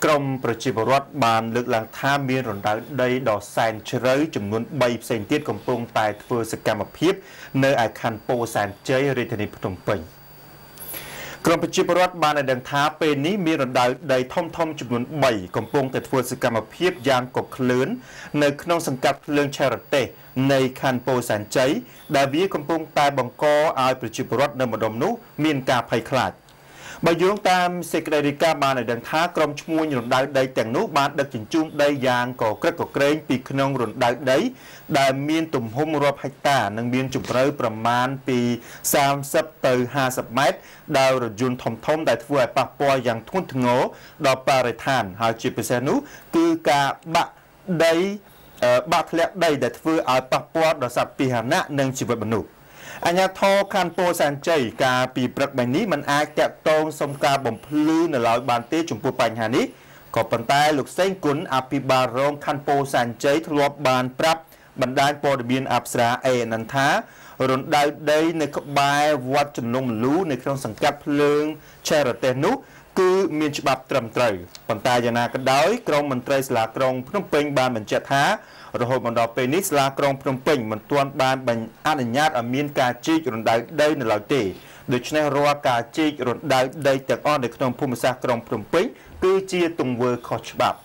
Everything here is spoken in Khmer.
ក្រមប្រជាពលរដ្ឋបានលើកឡើងថាមានរណ្ដៅដីដ៏សែនជ្រៅចំនួន3ផ្សេងទៀតកំពុងតែធ្វើសកម្មភាពនៅឯខណ្ឌពោធិ៍សែនជ័យរាជធានីភ្នំពេញក្រមប្រជាពលរដ្ឋបានដឹងថាពេលនេះមានរណ្ដៅដីធំចំនួន3កំពុងតែធ្វើសកម្មភាពយ៉ាងកក្លឿននៅក្នុងសង្កាត់ភ្លើងឆេរទេសនៃខណ្ឌពោធិ៍សែនជ័យដែលវាកំពុងតែបង្កឲ្យប្រជាពលរដ្ឋនៅម្ដុំនោះមានការភ័យខ្លាចបើយោងតាមសេចក្តីរាយការណ៍បានឲ្យដឹងថាក្រុមឈ្មួញរណ្ដៅដីទាំងនោះបានដឹកជញ្ជូនដីយ៉ាងកក្រឹកកក្រែងពីក្នុងរណ្ដៅដីដែលមានទំហំរាប់ហិកតានិងមានជម្រៅប្រមាណពី30ទៅ50ម៉ែត្រដោយរថយន្តធំដែលធ្វើឲ្យប៉ះពាល់យ៉ាងធ្ងន់ធ្ងរដល់បរិស្ថានហើយជាពិសេសនោះគឺការបាក់ធ្លាក់ដីដែលធ្វើឲ្យប៉ះពាល់ដល់សត្វពាហនៈនិងជីវិតមនុស្សអាជ្ញាធរខណ្ឌពោធិ៍សែនជ័យកាលពីព្រឹកមិញនេះមិនអាចតាក់ទងសុំការបំភ្លឺនៅឡើយបានទេចំពោះបញ្ហានេះក៏ប៉ុន្តែលោកសេងគុណអភិបាលរងខណ្ឌពោធិ៍សែនជ័យធ្លាប់បានប្រាប់បណ្ដាញព័ត៌មានអប្សរាអេអនថារណ្ដៅដីនៅក្បែរវត្តចំនួនមលូនៅក្នុងសង្កាត់ភ្លើងឆេរទេសនោះគឺមានច្បាប់ត្រឹមត្រូវប៉ុន្តែយ៉ាងណាក៏ដោយក្រមមន្ត្រីសាលាក្រុងភ្នំពេញបានបញ្ជាក់ថារហូតមកដល់ពេលនេះសាលាក្រុងភ្នំពេញមិនទាន់បានអនុញ្ញាតឲ្យមានការជីករណ្ដៅដីនៅឡើយទេដូច្នេះរាល់ការជីករណ្ដៅដីទាំងអស់នៅក្នុងភូមិសាស្ត្រក្រុងភ្នំពេញគឺជាទង្វើខុសច្បាប់